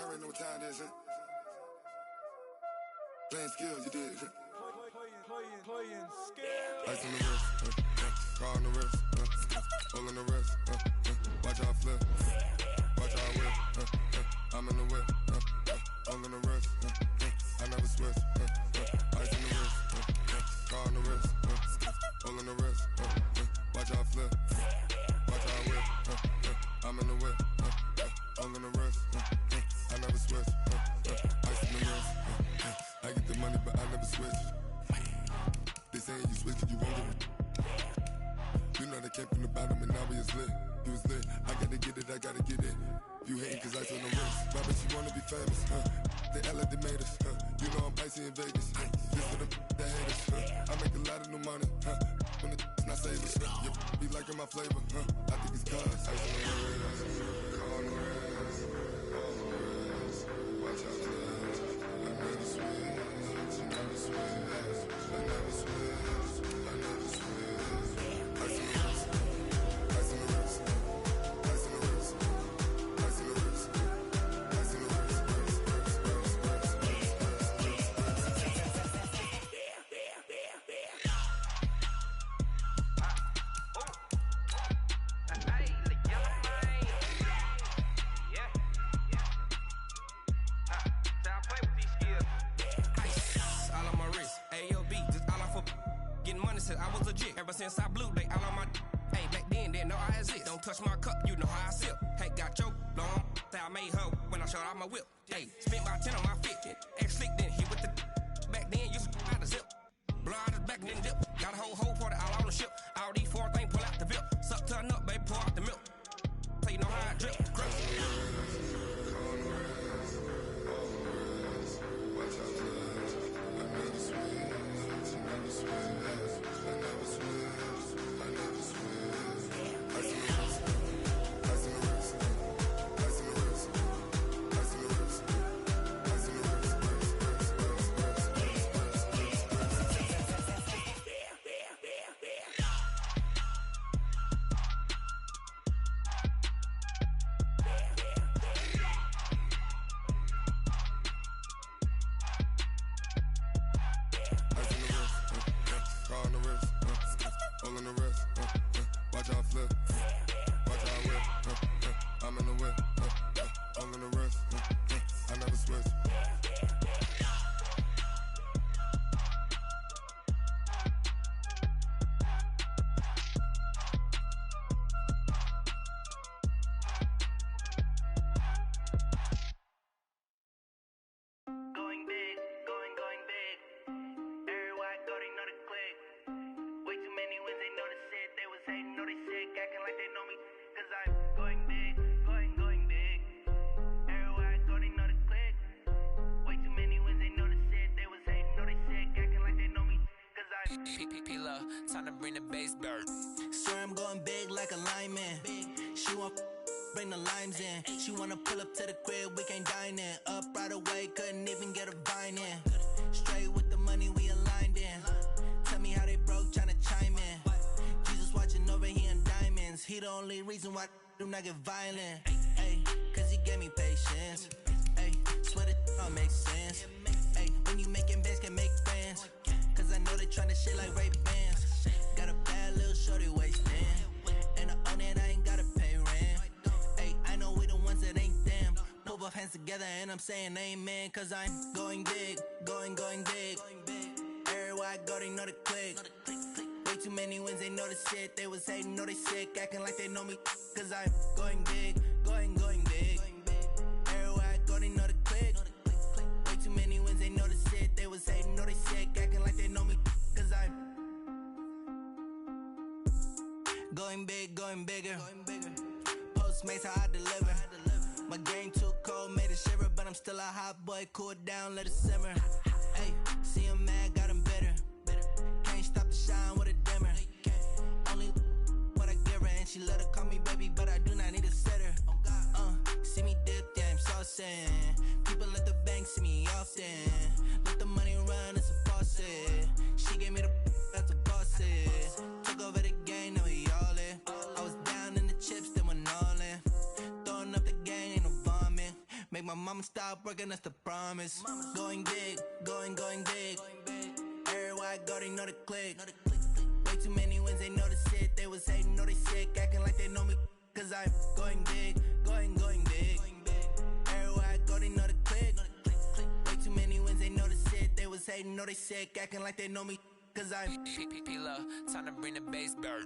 already know what time it is, huh? Playing skills, you did. Playing skills. Ice on the wrist, car on the wrist, hole in the wrist, watch how I flip, watch how I whip, I'm in the whip, hole in the wrist, I never switch, ice on the wrist, car on the wrist, hole in the wrist, watch how I flip, watch how I whip, I'm in the whip, hole in the wrist, I never switch, ice on the wrist, I get the money but I never switch. They saying you switch and you won't get it. You know they came from the bottom and now we is lit. You was lit, I gotta get it, I gotta get it. You hating cause ice on the wrist. Why bet you wanna be famous, They act like they made us, You know I'm icy in Vegas, Just for the haters, I make a lot of new money, When it's not saving, You be liking my flavor, I think it's cause ice on the wrist, car on the wrist, all on the wrist. Watch out for this, I never switch, I never switch, I never switch, I never switch. Ice on the wrist, ice on the wrist, ice on the wrist, ice on the wrist, ice on the wrist, I was legit. Ever since I blew, they all on my hey, back then, didn't know I exist. Don't touch my cup, you know how I sip. Hey, got your long, say I made her when I showed out my whip. Hey, spent about 10 on my fit. Ex slick, then hit with the back then, used to out the zip. Blow out his back, then dip. Got a whole party all on the ship. All these four things, pull out the VIP. Suck, turn up, baby, pour out the milk. So you know how I drip. Grip. Do not get violent, ayy, cause he gave me patience, ayy, swear that all makes sense, ayy, when you making bands can make friends, cause I know they tryna shit like Ray-Bans, got a bad little shorty wasting, and I own it, I ain't gotta pay rent, ayy, I know we the ones that ain't them, put both hands together and I'm saying amen, cause I'm going big, going big, everywhere I go they know the click, way too many wins, they know the shit, they was hating, know they sick, acting like they know me, cause I'm going big, going big. Everywhere I go, they know the click. Way too many wins, they know the shit. They was hating, know they sick, acting like they know me. Cause I'm going big, going bigger. Postmates, how I deliver. My game too cold, made it shiver. But I'm still a hot boy, cool down, let it simmer. Hey, see him mad, got him bitter. Can't stop the shine with a dimmer. Only what I give her, and she let her call me baby, but I do not need a sitter. See me dip, yeah, I'm saucing. People at the bank see me often. Let the money run, it's a faucet. She gave me the that's a boss is. Took over the game, now we all in. I was down in the chips, then went all in. Throwing up the gang, ain't no vomit. Make my mama stop working, that's the promise. Going big, going big. Everywhere I go, they know the click. Way too many wins, they know the shit. They was hating, know they sick, acting like they know me. Cause I'm going big, going big. Everywhere I go, they know the click. Way too many wins, they know the shit. They was hating, know they sick, acting like they know me. Cause I'm P-P-P-Love, time to bring the bass back.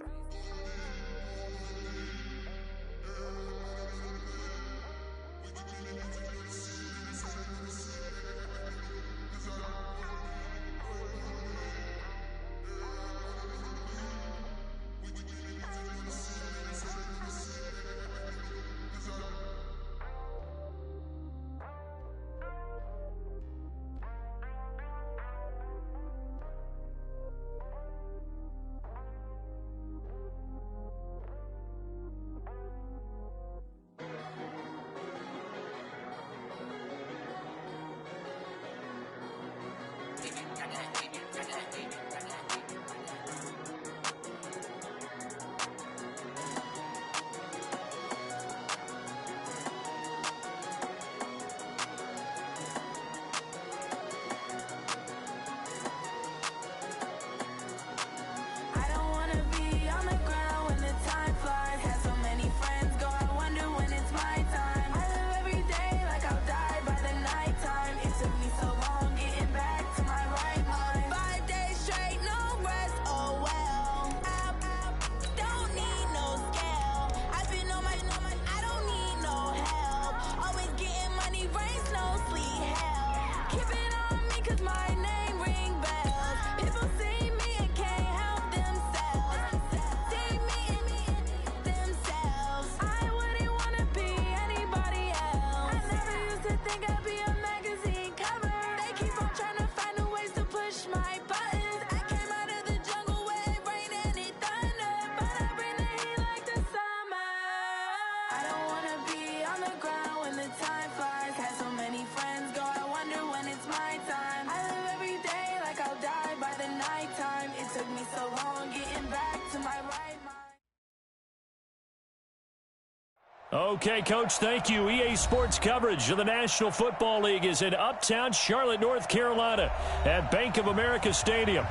Okay, Coach, thank you. EA Sports coverage of the National Football League is in Uptown Charlotte, North Carolina at Bank of America Stadium.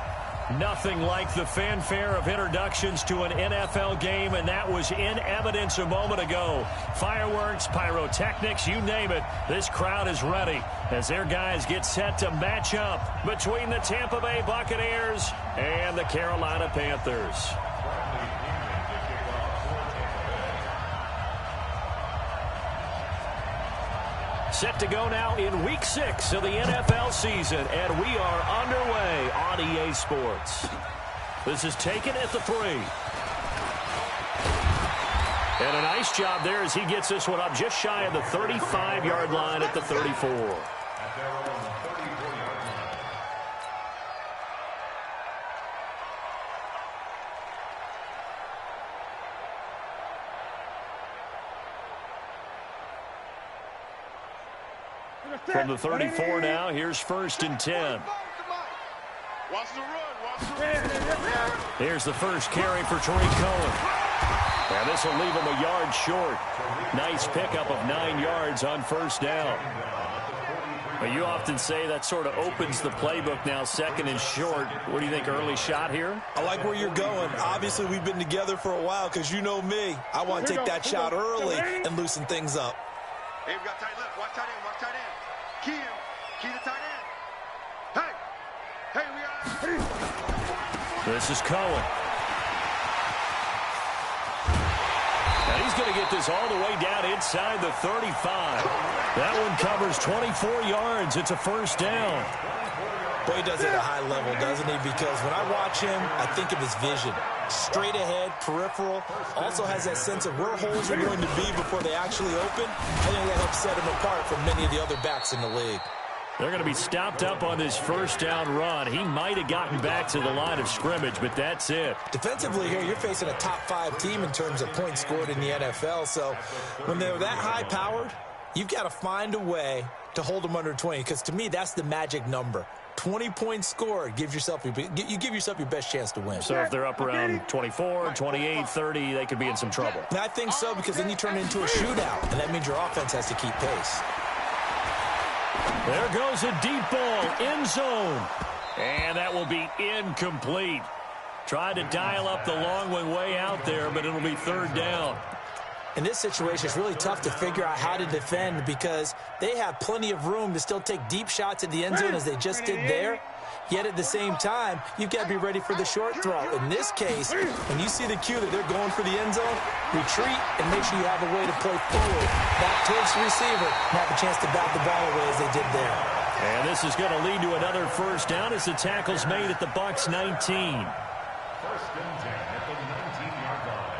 Nothing like the fanfare of introductions to an NFL game, and that was in evidence a moment ago. Fireworks, pyrotechnics, you name it. This crowd is ready as their guys get set to match up between the Tampa Bay Buccaneers and the Carolina Panthers. Set to go now in Week 6 of the NFL season, and we are underway on EA Sports. This is taken at the 3. And a nice job there as he gets this one up just shy of the 35-yard line at the 34. From the 34 now, here's 1st and 10. Watch the run. Here's the first carry for Tariq Cohen. And this will leave him a yard short. Nice pickup of 9 yards on 1st down. But you often say that sort of opens the playbook now, 2nd and short. What do you think, early shot here? I like where you're going. Obviously, we've been together for a while because you know me. I want to take that shot early and loosen things up. Hey, we got tight left. Watch tight end. Watch tight end. Key to tight end. Hey, we got. This is Cohen. And he's going to get this all the way down inside the 35. That one covers 24 yards. It's a 1st down. Boy, he does it at a high level, doesn't he? Because when I watch him, I think of his vision. Straight ahead, peripheral. Also has that sense of where holes are going to be before they actually open. I think that helps set him apart from many of the other backs in the league. They're going to be stopped up on this 1st down run. He might have gotten back to the line of scrimmage, but that's it. Defensively here, you're facing a top 5 team in terms of points scored in the NFL. So when they're that high-powered, you've got to find a way to hold them under 20, because to me, that's the magic number. 20 points scored, you give yourself your best chance to win. So if they're up around 24, 28, 30, they could be in some trouble. And I think so, because then you turn it into a shootout, and that means your offense has to keep pace. There goes a deep ball, end zone. And that will be incomplete. Tried to dial up the long one way out there, but it'll be third down. In this situation, it's really tough to figure out how to defend because they have plenty of room to still take deep shots at the end zone as they just did there. Yet at the same time, you've got to be ready for the short throw. In this case, when you see the cue that they're going for the end zone, retreat and make sure you have a way to play forward, back towards the receiver, and have a chance to bat the ball away as they did there. And this is going to lead to another first down as the tackle's made at the Bucs 19. First and 10 at the 19-yard line.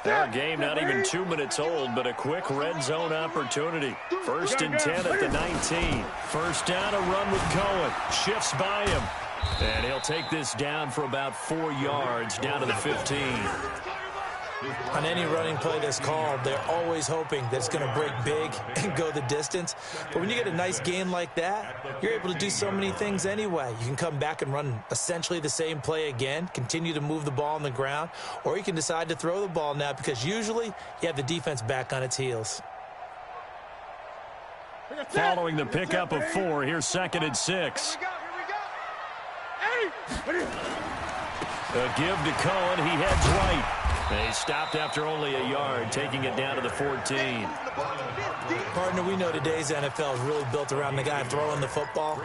Our game not even 2 minutes old, but a quick red zone opportunity. First and 10 at the 19. First down, a run with Cohen. Shifts by him. And he'll take this down for about 4 yards, down to the 15. On any running play that's called, they're always hoping that it's going to break big and go the distance. But when you get a nice gain like that, you're able to do so many things anyway. You can come back and run essentially the same play again, continue to move the ball on the ground, or you can decide to throw the ball now because usually you have the defense back on its heels. Following the pickup of 4, here's 2nd and 6. A give to Cohen. He heads right. They stopped after only a yard, taking it down to the 14. Partner, we know today's NFL is really built around the guy throwing the football.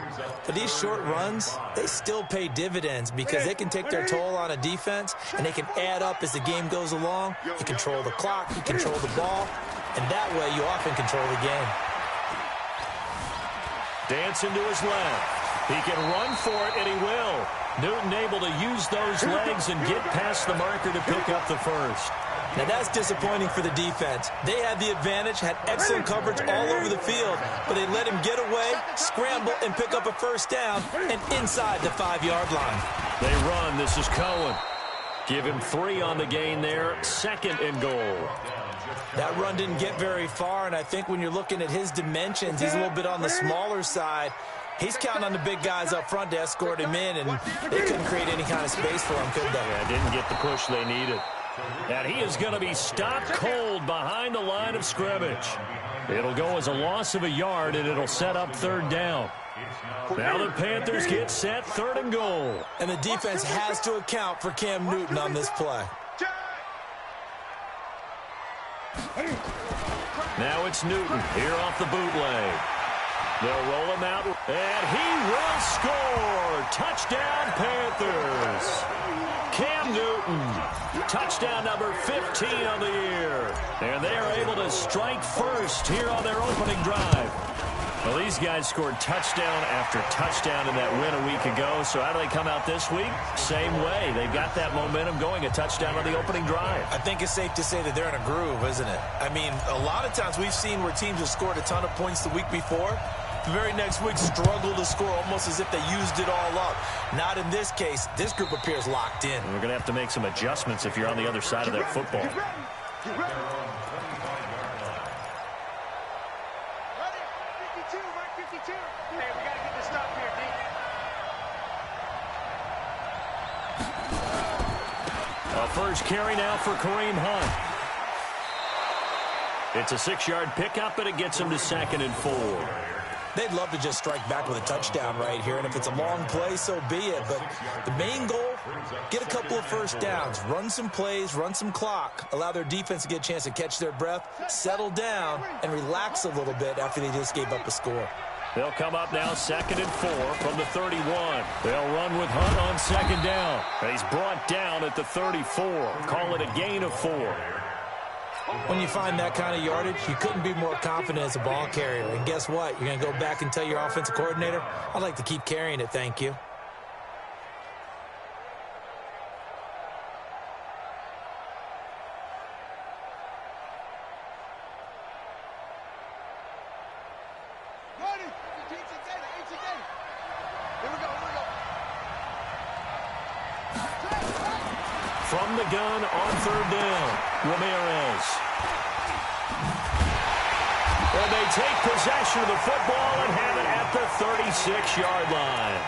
But these short runs, they still pay dividends because they can take their toll on a defense, and they can add up as the game goes along. You control the clock, you control the ball, and that way you often control the game. Dancing to his left. He can run for it, and he will. Newton able to use those legs and get past the marker to pick up the first. Now that's disappointing for the defense. They had the advantage, had excellent coverage all over the field, but they let him get away, scramble, and pick up a first down, and inside the 5-yard line. They run. This is Cohen. Give him 3 on the gain there. 2nd and goal. That run didn't get very far, and I think when you're looking at his dimensions, he's a little bit on the smaller side. He's counting on the big guys up front to escort him in, and they couldn't create any kind of space for him, could they? Yeah, didn't get the push they needed. And he is going to be stopped cold behind the line of scrimmage. It'll go as a loss of a yard, and it'll set up 3rd down. Now the Panthers get set, 3rd and goal. And the defense has to account for Cam Newton on this play. Now it's Newton here off the bootleg. They'll roll him out, and he will score. Touchdown, Panthers. Cam Newton, touchdown number 15 on the year. And they are able to strike first here on their opening drive. Well, these guys scored touchdown after touchdown in that win a week ago. So how do they come out this week? Same way. They've got that momentum going, a touchdown on the opening drive. I think it's safe to say that they're in a groove, isn't it? I mean, a lot of times we've seen where teams have scored a ton of points the week before. The very next week struggle to score almost as if they used it all up. Not in this case. This group appears locked in. And we're going to have to make some adjustments if you're on the other side of that football. Get ready. 52, Mark 52. Hey, we got to get this stop here, D. A first carry now for Kareem Hunt. It's a 6-yard pickup, but it gets him to 2nd and 4. They'd love to just strike back with a touchdown right here, and if it's a long play, so be it. But the main goal, get a couple of first downs, run some plays, run some clock, allow their defense to get a chance to catch their breath, settle down, and relax a little bit after they just gave up a score. They'll come up now 2nd and 4 from the 31. They'll run with Hunt on 2nd down. He's brought down at the 34. Call it a gain of 4. When you find that kind of yardage, you couldn't be more confident as a ball carrier. And guess what? You're going to go back and tell your offensive coordinator, I'd like to keep carrying it, thank you. From the gun on 3rd down, Ramirez. And they take possession of the football and have it at the 36-yard line.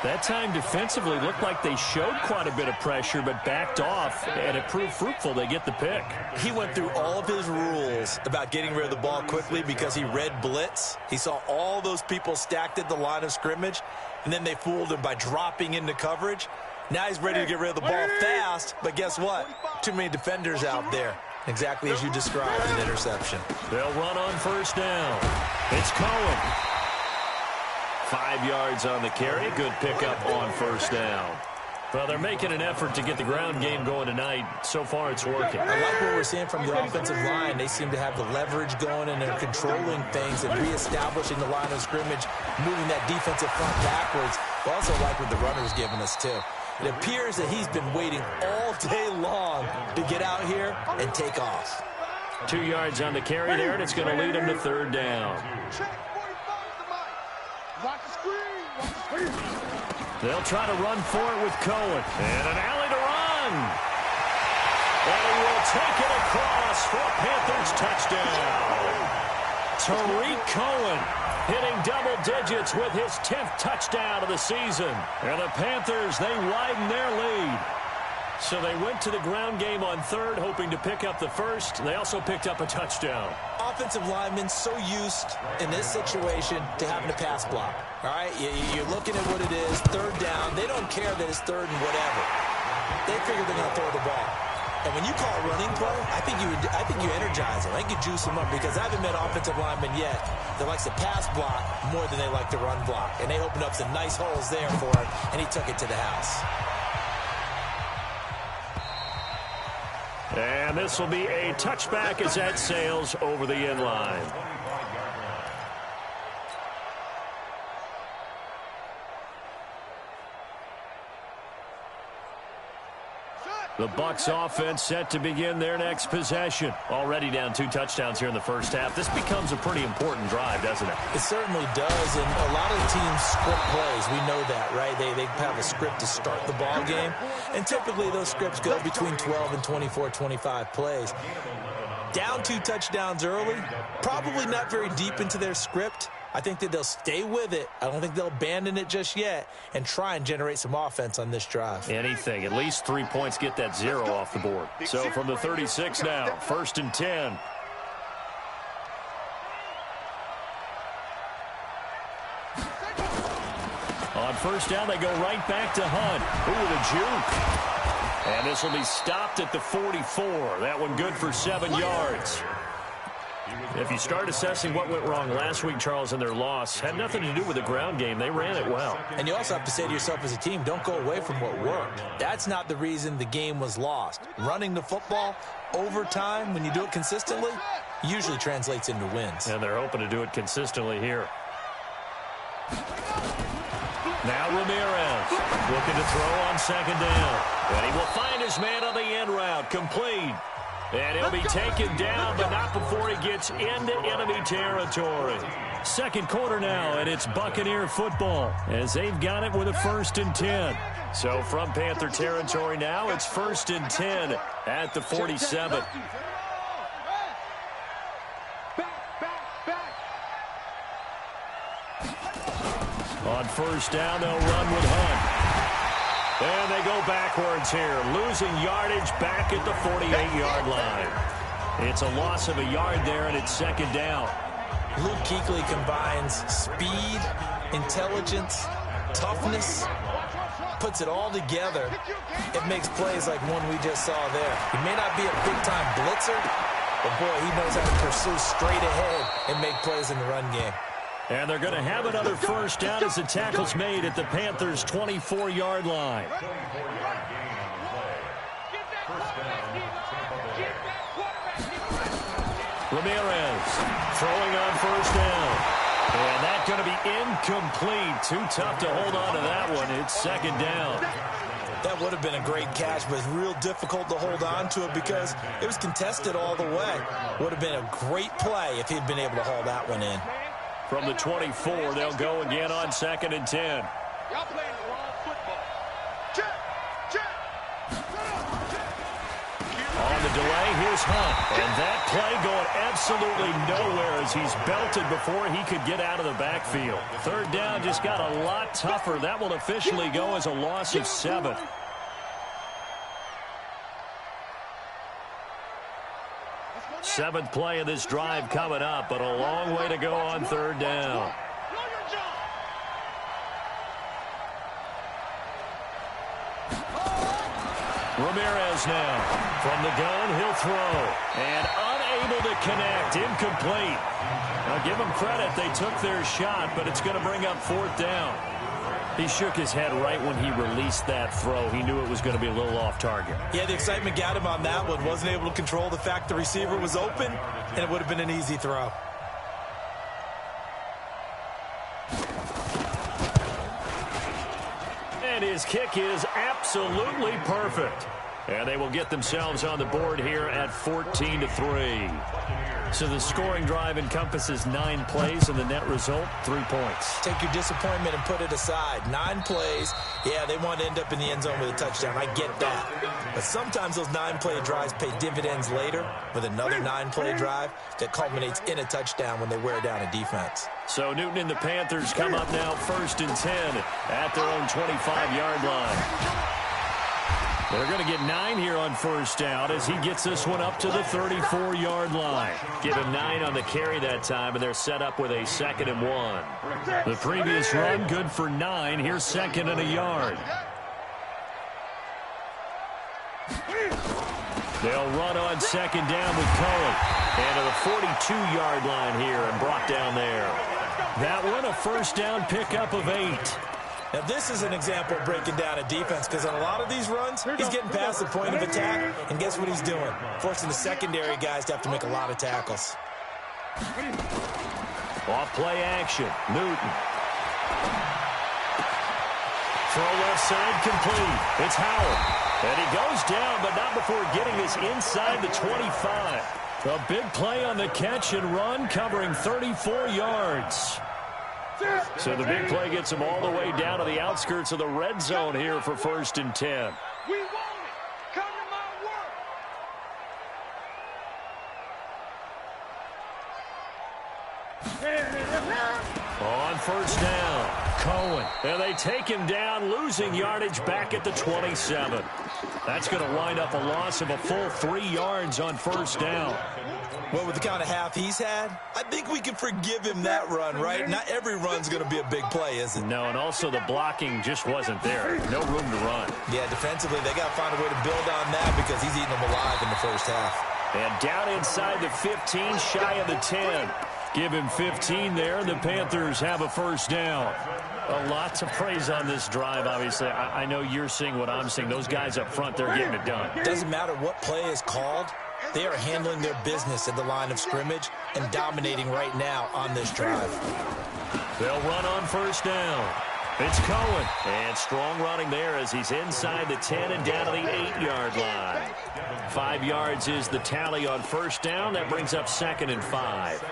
That time defensively looked like they showed quite a bit of pressure but backed off, and it proved fruitful. They get the pick. He went through all of his rules about getting rid of the ball quickly because he read blitz. He saw all those people stacked at the line of scrimmage, and then they fooled him by dropping into coverage. Now he's ready to get rid of the ball fast, but guess what? Too many defenders out there. Exactly as you described, an interception. They'll run on first down. It's Cohen. 5 yards on the carry. Good pickup on first down. Well, they're making an effort to get the ground game going tonight. So far, it's working. I like what we're seeing from the offensive line. They seem to have the leverage going, and they're controlling things and reestablishing the line of scrimmage, moving that defensive front backwards. I also like what the runner's giving us, too. It appears that he's been waiting all day long to get out here and take off. 2 yards on the carry there, and it's going to lead him to third down. They'll try to run for it with Cohen. And an alley to run. And he will take it across for a Panthers touchdown. Tariq Cohen hitting double digits with his 10th touchdown of the season. And the Panthers, they widen their lead. So they went to the ground game on third, hoping to pick up the first. They also picked up a touchdown. Offensive linemen so used in this situation to having to pass block. All right, you're looking at what it is, third down. They don't care that it's third and whatever. They figure they're going to throw the ball. And when you call a running play, I think you energize them. I think you juice them up because I haven't met offensive linemen yet that likes to pass block more than they like to run block. And they opened up some nice holes there for him, and he took it to the house. And this will be a touchback as that sails over the end line. The Bucs offense set to begin their next possession. Already down 2 touchdowns here in the first half. This becomes a pretty important drive, doesn't it? It certainly does, and a lot of teams script plays. We know that, right? They have a script to start the ball game, and typically those scripts go between 12 and 24, 25 plays. Down 2 touchdowns early, probably not very deep into their script. I think that they'll stay with it. I don't think they'll abandon it just yet and try and generate some offense on this drive. Anything. At least 3 points, get that 0 off the board. So from the 36 now, 1st and 10. On first down, they go right back to Hunt. Ooh, the juke. And this will be stopped at the 44. That one good for 7 yards. If you start assessing what went wrong last week, Charles, in their loss, had nothing to do with the ground game. They ran it well. And you also have to say to yourself as a team, don't go away from what worked. That's not the reason the game was lost. Running the football over time, when you do it consistently, usually translates into wins. And they're hoping to do it consistently here. Now Ramirez looking to throw on 2nd down. And he will find his man on the end route. Complete. And he'll be taken down, but not before he gets into enemy territory. 2nd quarter now, and it's Buccaneer football as they've got it with a 1st and 10. So from Panther territory now, it's 1st and 10 at the 47. On first down, they'll run with Hunt. And they go backwards here, losing yardage back at the 48-yard line. It's a loss of a yard there, and it's 2nd down. Luke Kuechly combines speed, intelligence, toughness, puts it all together. It makes plays like one we just saw there. He may not be a big-time blitzer, but, boy, he knows how to pursue straight ahead and make plays in the run game. And they're going to have another first down as the tackle's made at the Panthers' 24-yard line. Ramirez throwing on first down. And that's going to be incomplete. Too tough to hold on to that one. It's 2nd down. That would have been a great catch, but it's real difficult to hold on to it because it was contested all the way. Would have been a great play if he'd been able to haul that one in. From the 24, they'll go again on 2nd and 10. Y'all playing the wrong football. Check. On the delay. Here's Hunt. And that play going absolutely nowhere as he's belted before he could get out of the backfield. Third down just got a lot tougher. That will officially go as a loss of 7. Seventh play of this drive coming up, but a long way to go on third down. Ramirez now. From the gun, he'll throw. And unable to connect. Incomplete. Now, give them credit. They took their shot, but it's going to bring up fourth down. He shook his head right when he released that throw. He knew it was going to be a little off target. Yeah, the excitement got him on that one. Wasn't able to control the fact the receiver was open, and it would have been an easy throw. And his kick is absolutely perfect. And they will get themselves on the board here at 14-3. So the scoring drive encompasses 9 plays, and the net result, 3 points. Take your disappointment and put it aside. 9 plays, yeah, they want to end up in the end zone with a touchdown. I get that. But sometimes those 9-play drives pay dividends later with another 9-play drive that culminates in a touchdown when they wear down a defense. So Newton and the Panthers come up now 1st and 10 at their own 25-yard line. They're going to get 9 here on first down as he gets this one up to the 34-yard line. Give him 9 on the carry that time, and they're set up with a 2nd and 1. The previous run, good for 9. Here's 2nd and a yard. They'll run on 2nd down with Cohen. And to the 42-yard line here and brought down there. That one, a first down pickup of 8. Now, this is an example of breaking down a defense because on a lot of these runs, he's getting past the point of attack, and guess what he's doing? Forcing the secondary guys to have to make a lot of tackles. Off play action, Newton. Throw left side complete. It's Howard. And he goes down, but not before getting us inside the 25. A big play on the catch and run, covering 34 yards. So the big play gets him all the way down to the outskirts of the red zone here for 1st and 10. We want it. Come to my work. On first down, Cohen. And they take him down, losing yardage back at the 27. That's going to wind up a loss of a full 3 yards on first down. Well, with the kind of half he's had, I think we can forgive him that run, right? Not every run's going to be a big play, is it? No, and also the blocking just wasn't there. No room to run. Yeah, defensively, they got to find a way to build on that because he's eating them alive in the first half. And down inside the 15, shy of the 10. Give him 15 there, and the Panthers have a first down. A lot to praise on this drive, obviously. I know you're seeing what I'm seeing. Those guys up front, they're getting it done. Doesn't matter what play is called. They are handling their business at the line of scrimmage and dominating right now on this drive. They'll run on first down. It's Cohen. And strong running there as he's inside the 10 and down to the 8-yard line. 5 yards is the tally on first down. That brings up 2nd and 5.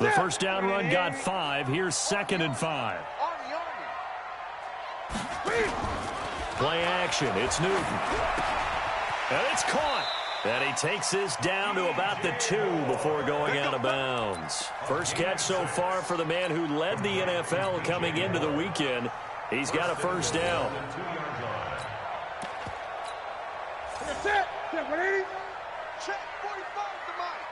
The first down run got 5. Here's 2nd and 5. Play action. It's Newton. And it's caught. And he takes this down to about the 2 before going out of bounds. First catch so far for the man who led the NFL coming into the weekend. He's got a first down. That's it. Check 180. Check 45 to mine.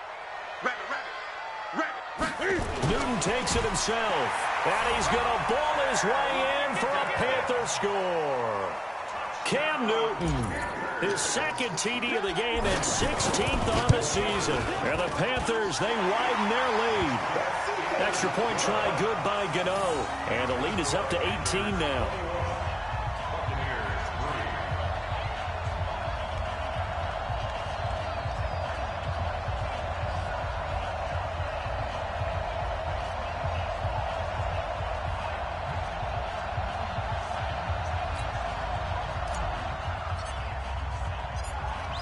Newton takes it himself. And he's going to ball his way in for a Panther score. Cam Newton, his 2nd TD of the game and 16th on the season. And the Panthers, they widen their lead. Extra point try good by Gano. And the lead is up to 18 now.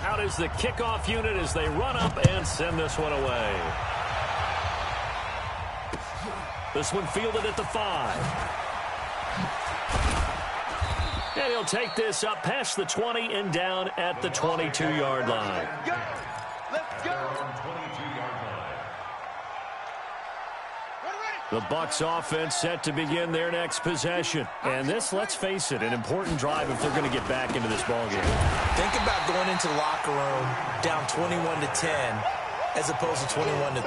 Out is the kickoff unit as they run up and send this one away. This one fielded at the 5. And he'll take this up past the 20 and down at the 22-yard line. Let's go. The Bucs offense set to begin their next possession. And this, let's face it, an important drive if they're going to get back into this ballgame. Think about going into the locker room down 21-10 as opposed to 21-3.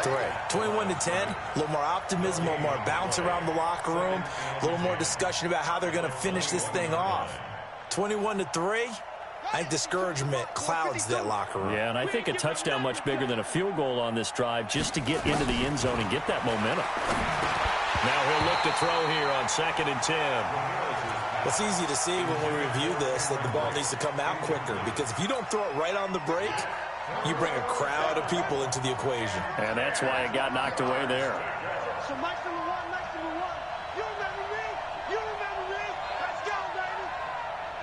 21-10, a little more optimism, a little more bounce around the locker room, a little more discussion about how they're going to finish this thing off. 21-3, I think discouragement clouds that locker room. Yeah, and I think a touchdown much bigger than a field goal on this drive just to get into the end zone and get that momentum. Now he'll look to throw here on 2nd and 10. It's easy to see when we review this that the ball needs to come out quicker, because if you don't throw it right on the break, you bring a crowd of people into the equation. And that's why it got knocked away there. So Mike number one. You remember me? You remember me? Let's go, baby.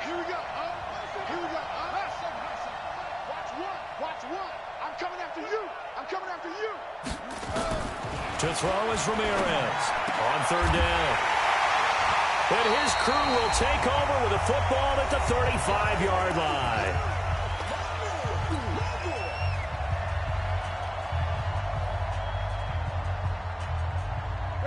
Here we go. Watch one. I'm coming after you. To throw is Ramirez on 3rd down. And his crew will take over with the football at the 35-yard line.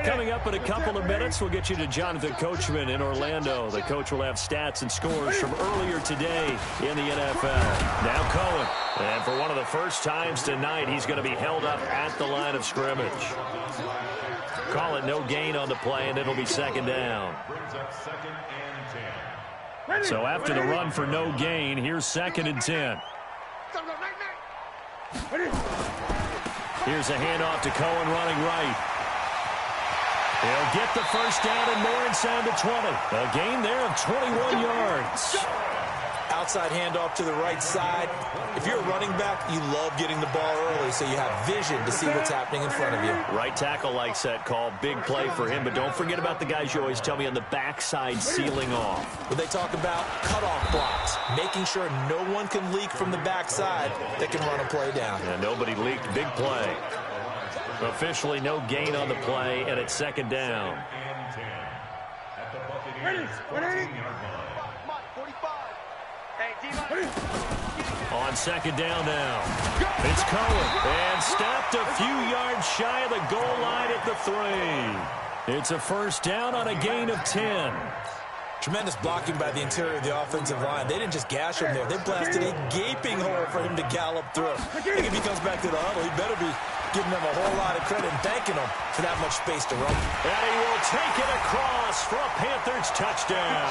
Coming up in a couple of minutes, we'll get you to Jonathan Coachman in Orlando. The coach will have stats and scores from earlier today in the NFL. Now Cohen. And for one of the first times tonight, he's going to be held up at the line of scrimmage. Call it no gain on the play, and it'll be 2nd down. So after the run for no gain, here's 2nd and 10. Here's a handoff to Cohen running right. He'll get the first down and more inside the 20. A gain there of 21 yards. Outside handoff to the right side. If you're a running back, you love getting the ball early so you have vision to see what's happening in front of you. Right tackle likes that call. Big play for him, but don't forget about the guys you always tell me on the backside sealing off. When they talk about cutoff blocks, making sure no one can leak from the backside that can run a play down. And nobody leaked. Big play. Officially no gain on the play, and it's 2nd down. Ready. On 2nd down now. It's Cohen. And stopped a few yards shy of the goal line at the 3. It's a first down on a gain of 10. Tremendous blocking by the interior of the offensive line. They didn't just gash him there. They blasted a gaping hole for him to gallop through. I think if he comes back to the huddle, he better be giving them a whole lot of credit and thanking them for that much space to run. And he will take it across for a Panthers touchdown.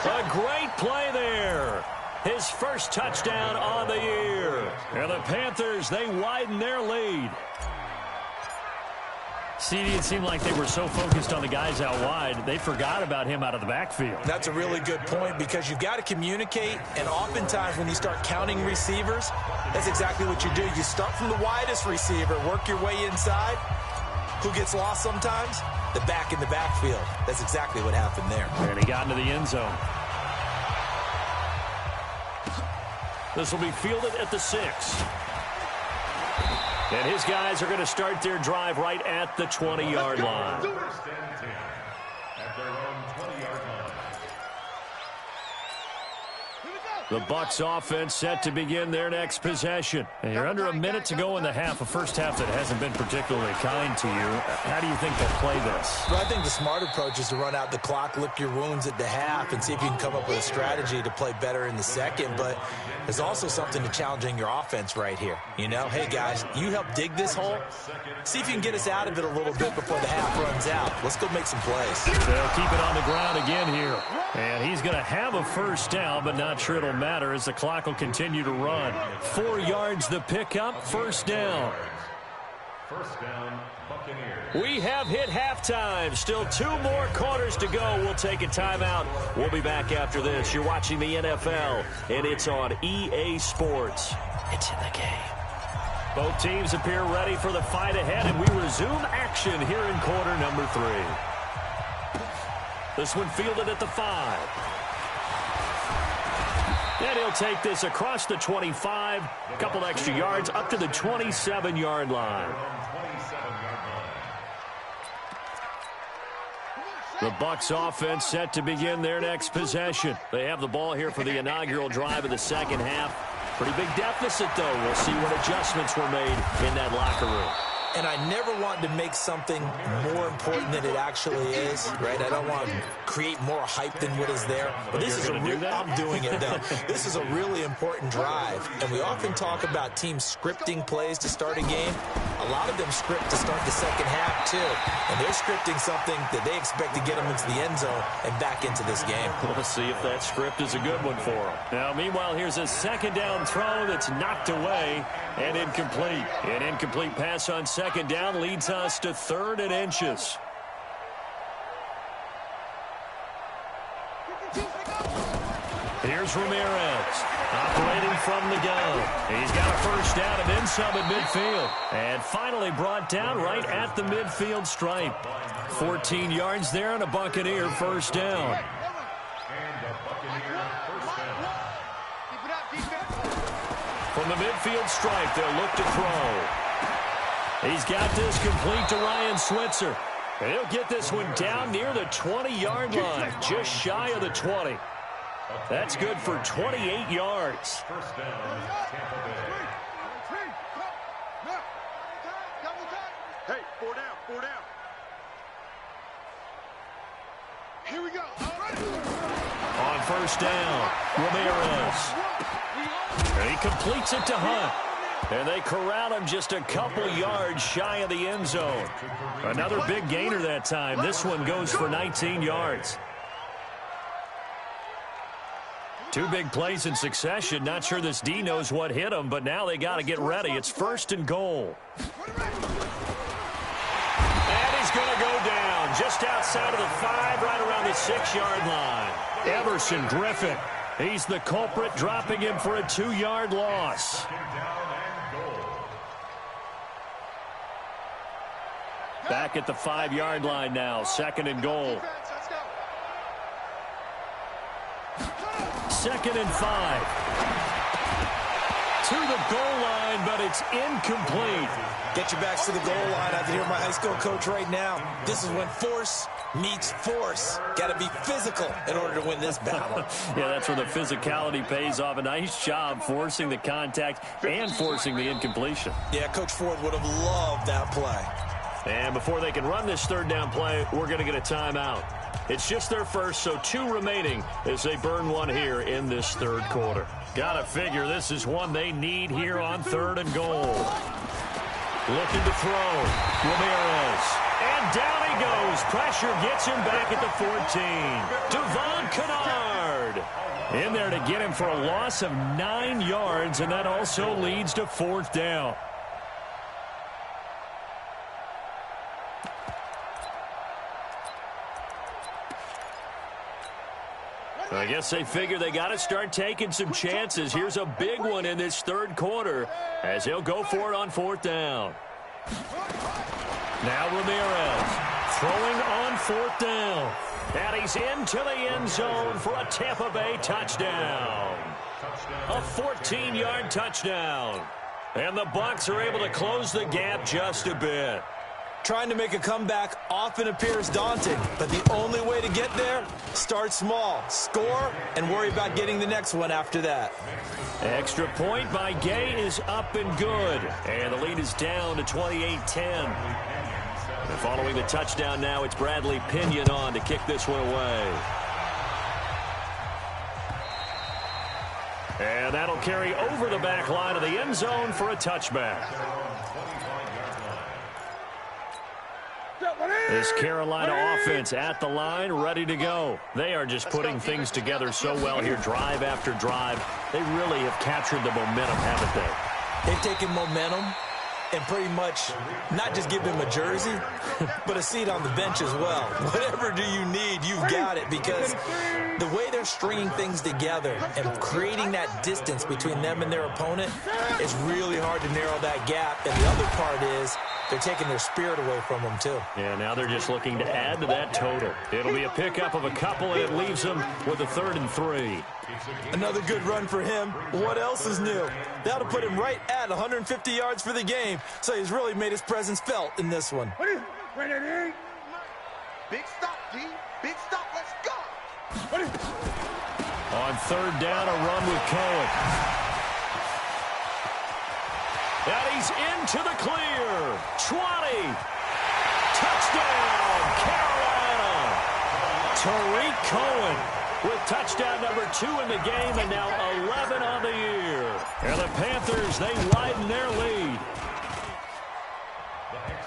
A great play there. His first touchdown on the year. And the Panthers, they widen their lead. CD, it seemed like they were so focused on the guys out wide, they forgot about him out of the backfield. That's a really good point, because you've got to communicate, and oftentimes when you start counting receivers, that's exactly what you do. You start from the widest receiver, work your way inside. Who gets lost sometimes? The back in the backfield. That's exactly what happened there. And he got into the end zone. This will be fielded at the 6. And his guys are going to start their drive right at the 20-yard line. The Bucs offense set to begin their next possession. And you're under a minute to go in the half, a first half that hasn't been particularly kind to you. How do you think they'll play this? Well, I think the smart approach is to run out the clock, lick your wounds at the half, and see if you can come up with a strategy to play better in the second. But there's also something to challenging your offense right here. You know, hey, guys, you help dig this hole. See if you can get us out of it a little bit before the half runs out. Let's go make some plays. They'll keep it on the ground again here. And he's going to have a first down, but not sure it'll matter as the clock will continue to run. 4 yards the pickup, first down. First down, Buccaneers. We have hit halftime. Still 2 more quarters to go. We'll take a timeout. We'll be back after this. You're watching the NFL, and it's on EA Sports. It's in the game. Both teams appear ready for the fight ahead, and we resume action here in quarter number 3. This one fielded at the 5. And he'll take this across the 25, a couple extra yards up to the 27-yard line. The Bucs offense set to begin their next possession. They have the ball here for the inaugural drive of the second half. Pretty big deficit, though. We'll see what adjustments were made in that locker room. And I never want to make something more important than it actually is, right? I don't want to create more hype than what is there. But this is I'm doing it, though. This is a really important drive. And we often talk about teams scripting plays to start a game. A lot of them script to start the second half, too. And they're scripting something that they expect to get them into the end zone and back into this game. We'll see if that script is a good one for them. Now, meanwhile, here's a second down throw that's knocked away and incomplete. An incomplete pass on second down leads us to 3rd and inches. Here's Ramirez operating from the gun. He's got a first down and then some at midfield. And finally brought down right at the midfield stripe. 14 yards there and a Buccaneer first down. From the midfield stripe, they'll look to throw. He's got this complete to Ryan Switzer. And he'll get this one down near the 20-yard line, just shy of the 20. That's good for 28 yards. First down, Tampa Bay. Hey, 4 down, 4 down. Here we go. All right. On first down, Ramirez. And he completes it to Hunt. And they corral him just a couple yards shy of the end zone. Another big gainer that time. This one goes for 19 yards. 2 big plays in succession. Not sure this D knows what hit him, but now they got to get ready. It's 1st and goal. And he's going to go down just outside of the 5, right around the 6-yard line. Everson Griffin. He's the culprit, dropping him for a 2-yard loss. Back at the 5-yard line now, 2nd and goal. 2nd and 5. To the goal line, but it's incomplete. Get your backs to the goal line. I can hear my high school coach right now. This is when force meets force. Got to be physical in order to win this battle. Yeah, that's where the physicality pays off. A nice job forcing the contact and forcing the incompletion. Yeah, Coach Ford would have loved that play. And before they can run this 3rd down play, we're going to get a timeout. It's just their first, so 2 remaining as they burn one here in this 3rd quarter. Gotta figure this is one they need here on 3rd and goal. Looking to throw. Ramirez. And down he goes. Pressure gets him back at the 14. Devon Kennard in there to get him for a loss of 9 yards, and that also leads to 4th down. I guess they figure they got to start taking some chances. Here's a big one in this 3rd quarter as he'll go for it on 4th down. Now Ramirez throwing on 4th down. And he's into the end zone for a Tampa Bay touchdown. A 14-yard touchdown. And the Bucs are able to close the gap just a bit. Trying to make a comeback often appears daunting, but the only way to get there, start small, score, and worry about getting the next one after that. Extra point by Gay is up and good, and the lead is down to 28-10. And following the touchdown now, it's Bradley Pinion on to kick this one away. And that'll carry over the back line of the end zone for a touchback. This Carolina offense at the line, ready to go. They are just putting things together so well here, drive after drive. They really have captured the momentum, haven't they? They've taken momentum and pretty much not just give him a jersey, but a seat on the bench as well. Whatever do you need, you've got it, because the way they're stringing things together and creating that distance between them and their opponent is really hard to narrow that gap. And the other part is they're taking their spirit away from them, too. Yeah, now they're just looking to add to that total. It'll be a pickup of a couple, and it leaves them with a 3rd and 3. Another good run for him. What else is new? That'll put him right at 150 yards for the game, so he's really made his presence felt in this one. Big stop, D. Big stop. Let's go. On third down, a run with Cohen. And he's into the clear. 20. Touchdown, Carolina. Tariq Cohen with touchdown number 2 in the game and now 11 on the year. And the Panthers, they widen their lead.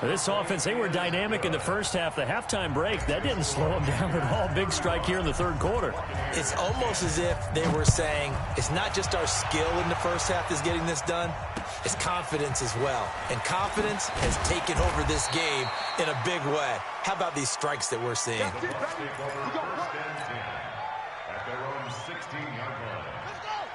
This offense, they were dynamic in the first half. The halftime break, that didn't slow them down at all. Big strike here in the third quarter. It's almost as if they were saying, it's not just our skill in the first half that's getting this done, it's confidence as well. And confidence has taken over this game in a big way. How about these strikes that we're seeing? At their own 16-yard line.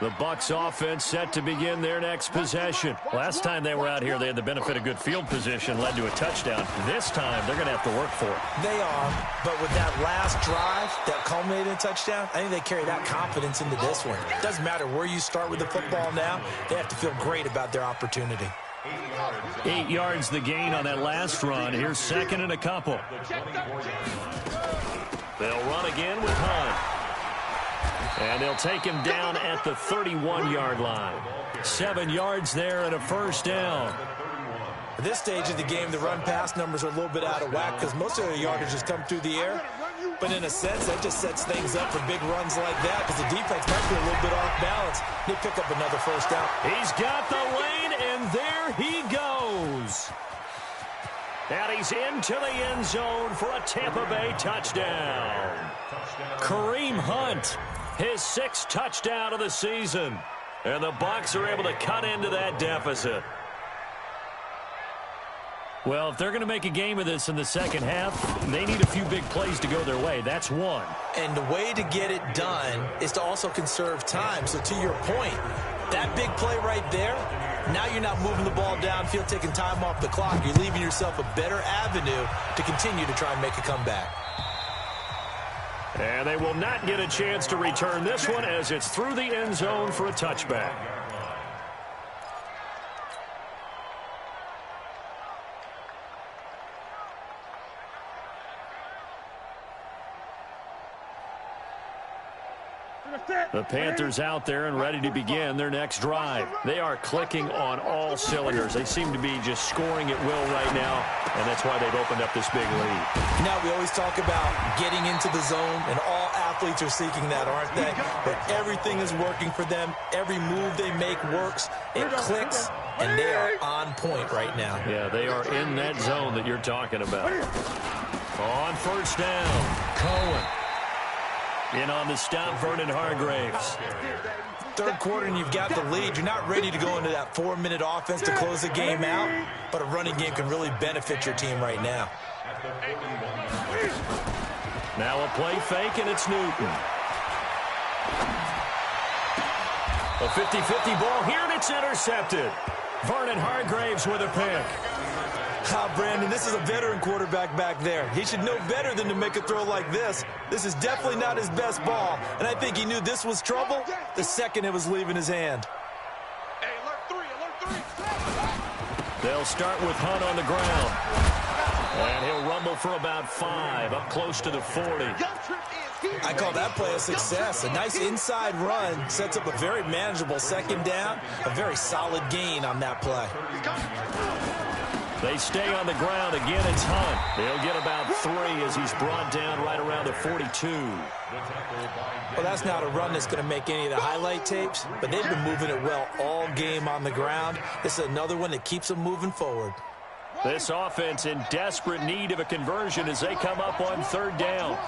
The Bucs offense set to begin their next possession. Last time they were out here, they had the benefit of good field position, led to a touchdown. This time, they're going to have to work for it. They are, but with that last drive that culminated in a touchdown, I think they carry that confidence into this one. It doesn't matter where you start with the football now. They have to feel great about their opportunity. 8 yards the gain on that last run. Here's second and a couple. They'll run again with Hunt. And they'll take him down at the 31-yard line. 7 yards there and a first down. At this stage of the game, the run-pass numbers are a little bit out of whack because most of their yardage has come through the air. But in a sense, that just sets things up for big runs like that because the defense might be a little bit off balance. They pick up another first down. He's got the lane, and there he goes. And he's into the end zone for a Tampa Bay touchdown. Kareem Hunt, his 6th touchdown of the season. And the Bucs are able to cut into that deficit. Well, if they're going to make a game of this in the second half, they need a few big plays to go their way. That's one. And the way to get it done is to also conserve time. So to your point, that big play right there, now you're not moving the ball downfield, taking time off the clock. You're leaving yourself a better avenue to continue to try and make a comeback. And they will not get a chance to return this one as it's through the end zone for a touchback. The Panthers out there and ready to begin their next drive. They are clicking on all cylinders. They seem to be just scoring at will right now, and that's why they've opened up this big lead. Now, we always talk about getting into the zone, and all athletes are seeking that, aren't they? But everything is working for them. Every move they make works. It clicks, and they are on point right now. Yeah, they are in that zone that you're talking about. On first down, Cohen. In on the stop, Vernon Hargreaves. Third quarter and you've got the lead. You're not ready to go into that 4-minute offense to close the game out, but a running game can really benefit your team right now. Now a play fake, and it's Newton. A 50-50 ball here, and it's intercepted. Vernon Hargreaves with a pick. Brandon, this is a veteran quarterback back there. He should know better than to make a throw like this. This is definitely not his best ball, and I think he knew this was trouble the second it was leaving his hand. Hey, alert 3. They'll start with Hunt on the ground. And he'll rumble for about 5, up close to the 40. I call that play a success. A nice inside run sets up a very manageable second down, a very solid gain on that play. They stay on the ground. Again, it's Hunt. They'll get about 3 as he's brought down right around the 42. Well, that's not a run that's going to make any of the highlight tapes, but they've been moving it well all game on the ground. This is another one that keeps them moving forward. This offense in desperate need of a conversion as they come up on third down.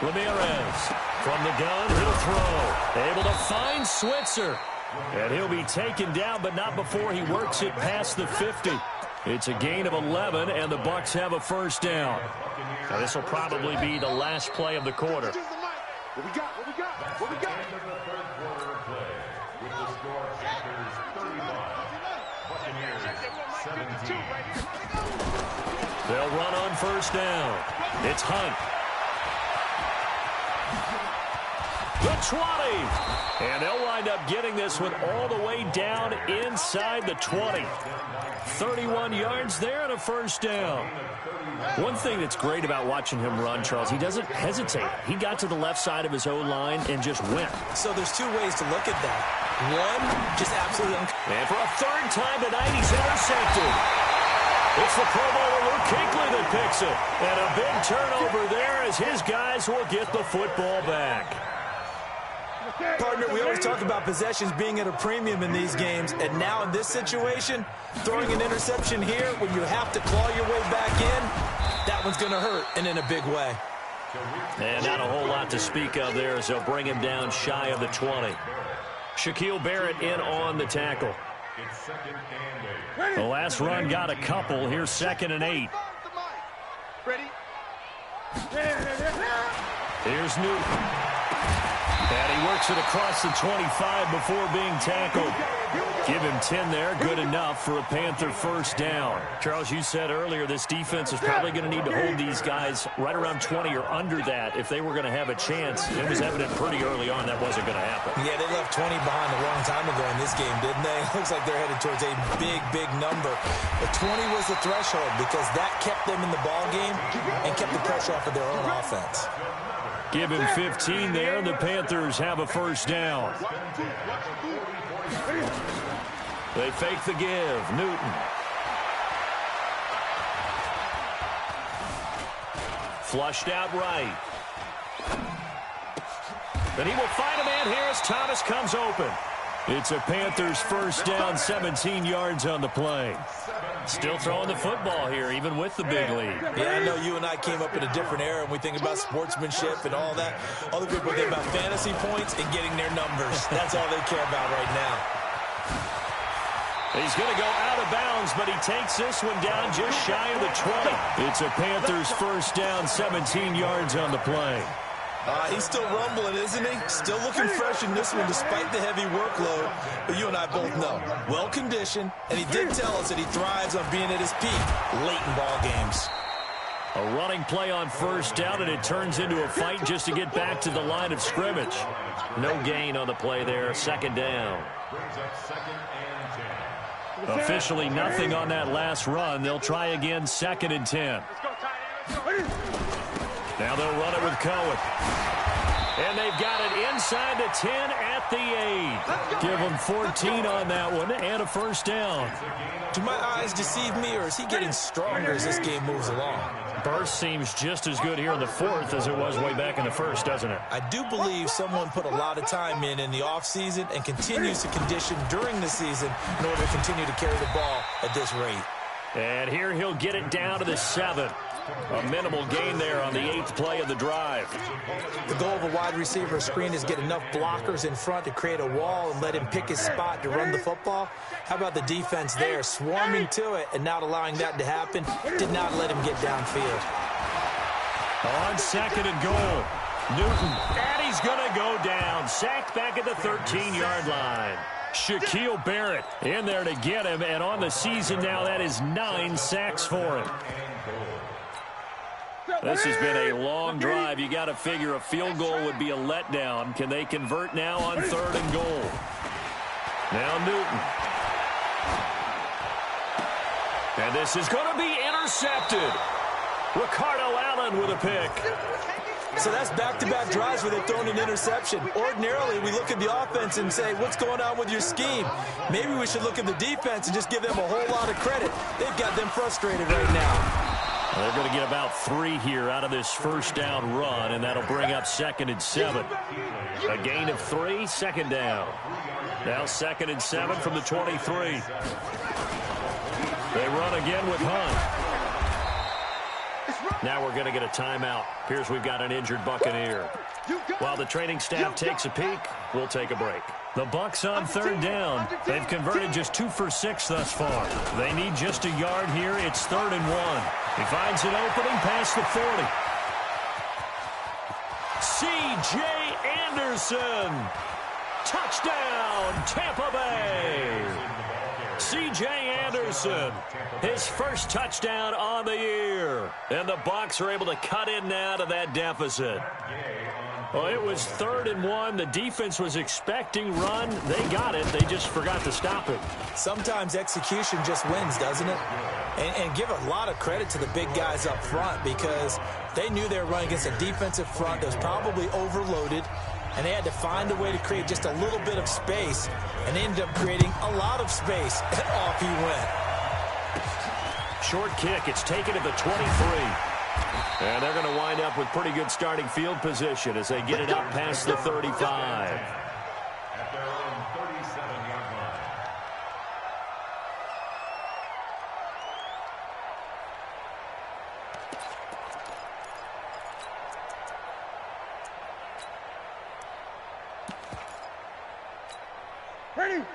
Ramirez from the gun, he'll throw. Able to find Switzer. And he'll be taken down, but not before he works it past the 50. It's a gain of 11, and the Bucs have a first down. Now, this will probably be the last play of the quarter. What we got? End of the third quarter of play with the score Panthers 35, Buccaneers 17. They'll run on first down. It's Hunt. The 20. And they'll wind up getting this one all the way down inside the 20. 31 yards there and a first down. One thing that's great about watching him run, Charles, he doesn't hesitate. He got to the left side of his O-line and just went. So there's two ways to look at that. One, just absolutely and for a third time tonight, he's intercepted. It's the Pro Bowler Luke Kuechly that picks it. And a big turnover there as his guys will get the football back. Partner, we always talk about possessions being at a premium in these games, and now in this situation, throwing an interception here when you have to claw your way back in, that one's going to hurt, and in a big way. And not a whole lot to speak of there as they'll bring him down shy of the 20. Shaquille Barrett in on the tackle. The last run got a couple. Here's 2nd and 8. Ready? Here's Newton. And he works it across the 25 before being tackled. Give him 10 there. Good enough for a Panther first down. Charles, you said earlier this defense is probably going to need to hold these guys right around 20 or under that if they were going to have a chance. It was evident pretty early on that wasn't going to happen. Yeah, they left 20 behind a long time ago in this game, didn't they? It looks like they're headed towards a big, big number. But 20 was the threshold because that kept them in the ball game and kept the pressure off of their own offense. Give him 15 there. The Panthers have a first down. They fake the give. Newton. Flushed out right. And he will find a man here as Thomas comes open. It's a Panthers first down, 17 yards on the play. Still throwing the football here, even with the big lead. Yeah, I know you and I came up in a different era, and we think about sportsmanship and all that. Other people think about fantasy points and getting their numbers. That's all they care about right now. He's going to go out of bounds, but he takes this one down just shy of the 20. It's a Panthers first down, 17 yards on the play. He's still rumbling, isn't he? Still looking fresh in this one despite the heavy workload. But you and I both know, well-conditioned, and he did tell us that he thrives on being at his peak late in ball games. A running play on first down, and it turns into a fight just to get back to the line of scrimmage. No gain on the play there, 2nd down. Officially nothing on that last run. They'll try again, 2nd and 10. Now they'll run it with Cohen. And they've got it inside the 10 at the 8. Give them 14 on that one and a first down. Do my eyes deceive me, or is he getting stronger as this game moves along? Burst seems just as good here in the 4th as it was way back in the 1st, doesn't it? I do believe someone put a lot of time in the offseason and continues to condition during the season in order to continue to carry the ball at this rate. And here he'll get it down to the 7. A minimal gain there on the 8th play of the drive. The goal of a wide receiver screen is get enough blockers in front to create a wall and let him pick his spot to run the football. How about the defense there, swarming to it and not allowing that to happen? Did not let him get downfield. On 2nd and goal, Newton, and he's going to go down. Sacked back at the 13-yard line. Shaquille Barrett in there to get him, and on the season now, that is 9 sacks for him. This has been a long drive. You got to figure a field goal would be a letdown. Can they convert now on 3rd and goal? Now Newton. And this is going to be intercepted. Ricardo Allen with a pick. So that's back-to-back drives where they've thrown an interception. Ordinarily, we look at the offense and say, what's going on with your scheme? Maybe we should look at the defense and just give them a whole lot of credit. They've got them frustrated right now. They're going to get about 3 here out of this first down run, and that'll bring up 2nd and 7. A gain of 3, 2nd down. Now 2nd and 7 from the 23. They run again with Hunt. Now we're going to get a timeout. Appears we've got an injured Buccaneer. While the training staff takes a peek, we'll take a break. The Bucs on 3rd down. They've converted just 2 for 6 thus far. They need just a yard here. It's 3rd and 1. He finds an opening past the 40. C.J. Anderson. Touchdown, Tampa Bay. C.J. Anderson, his first touchdown on the year. And the Bucs are able to cut in now to that deficit. Well, it was 3rd and 1. The defense was expecting run. They got it. They just forgot to stop it. Sometimes execution just wins, doesn't it? And give a lot of credit to the big guys up front because they knew they were running against a defensive front that was probably overloaded, and they had to find a way to create just a little bit of space, and they ended up creating a lot of space, and off he went. Short kick. It's taken to the 23. And they're going to wind up with pretty good starting field position as they get it up past the 35. At their own 37-yard line.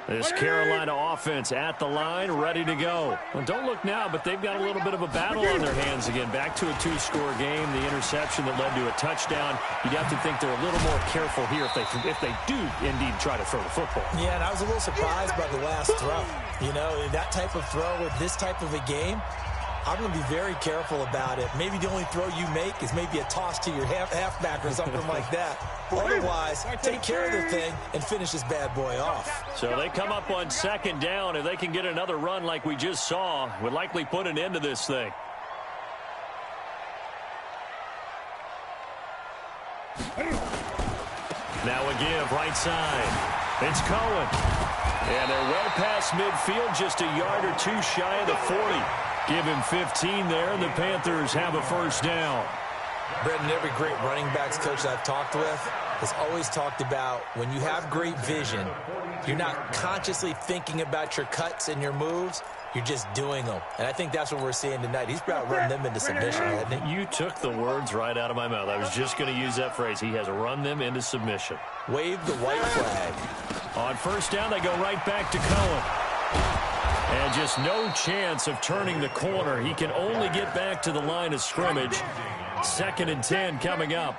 This Carolina offense at the line, ready to go. Well, don't look now, but they've got a little bit of a battle on their hands again. Back to a 2-score game, the interception that led to a touchdown. You'd have to think they're a little more careful here if they do indeed try to throw the football. Yeah, and I was a little surprised by the last throw. You know, that type of throw with this type of a game, I'm going to be very careful about it. Maybe the only throw you make is maybe a toss to your halfback or something like that. Otherwise, take care of the thing and finish this bad boy off. So they come up on 2nd down. If they can get another run like we just saw, would likely put an end to this thing. Now a give, right side. It's Cohen. And they're well past midfield, just a yard or two shy of the 40. Give him 15 there, and the Panthers have a 1st down. Brendan, every great running backs coach I've talked with has always talked about when you have great vision, you're not consciously thinking about your cuts and your moves. You're just doing them. And I think that's what we're seeing tonight. He's about running them into submission, hasn't he? You took the words right out of my mouth. I was just going to use that phrase. He has run them into submission. Wave the white flag. On 1st down, they go right back to Cohen. And just no chance of turning the corner. He can only get back to the line of scrimmage. 2nd and 10 coming up.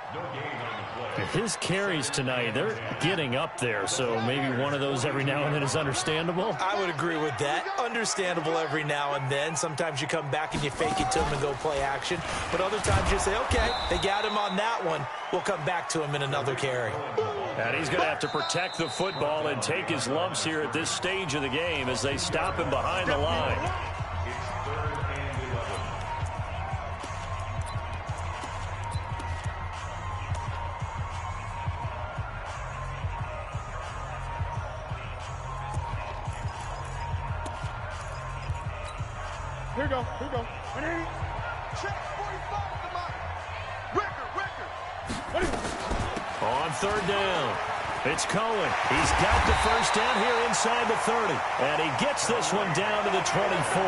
His carries tonight, they're getting up there, so maybe one of those every now and then is understandable. I would agree with that. Understandable every now and then. Sometimes you come back and you fake it to him and go play action. But other times you say, okay, they got him on that one. We'll come back to him in another carry. And he's going to have to protect the football and take his lumps here at this stage of the game as they stop him behind the line. Here we go. Here we go. Check 45, come on. Record. On 3rd down, it's Cohen. He's got the 1st down here inside the 30. And he gets this one down to the 24.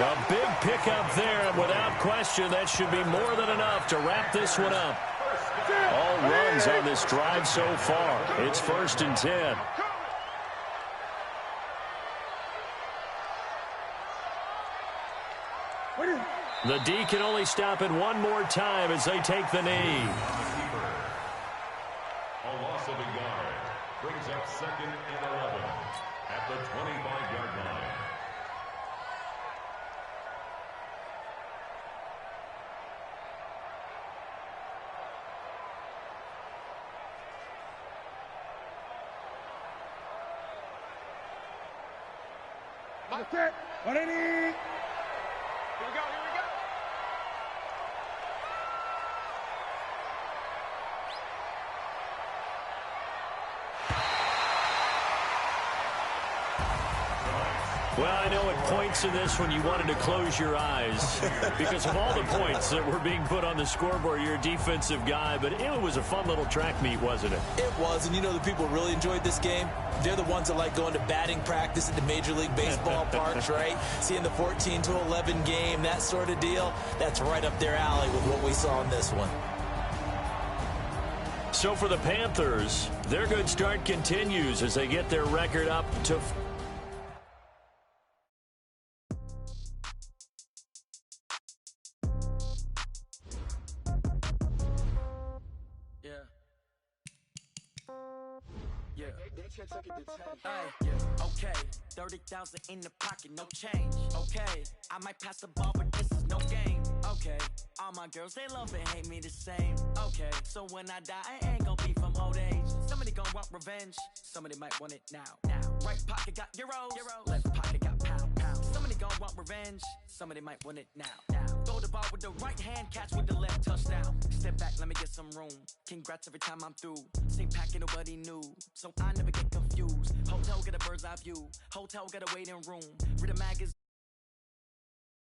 A big pickup there, and without question, that should be more than enough to wrap this one up. All runs on this drive so far. It's 1st and 10. The D can only stop it one more time as they take the knee. A loss of a yard brings up 2nd and 11 at the 25-yard line. That's it. What I need. Here we go. Well, I know at points in this when you wanted to close your eyes because of all the points that were being put on the scoreboard. You're a defensive guy, but it was a fun little track meet, wasn't it? It was, and you know the people really enjoyed this game? They're the ones that like going to batting practice at the Major League Baseball parks, right? Seeing the 14-11 game, that sort of deal. That's right up their alley with what we saw in this one. So for the Panthers, their good start continues as they get their record up to... Okay, 30,000 in the pocket, no change. Okay, I might pass the ball, but this is no game. Okay. Okay, all my girls, they love and hate me the same. Okay, so when I die, I ain't gonna be from old age. Somebody gonna want revenge, somebody might want it now. Right pocket got euros, left pocket got pound. Somebody gonna want revenge, somebody might want it now. Throw the ball with the right hand, catch with the left, touchdown. Step back, let me get some room. Congrats every time I'm through. Same packet, nobody new, so I never get confused. Hotel get a bird's eye view, hotel get a waiting room. Read a magazine.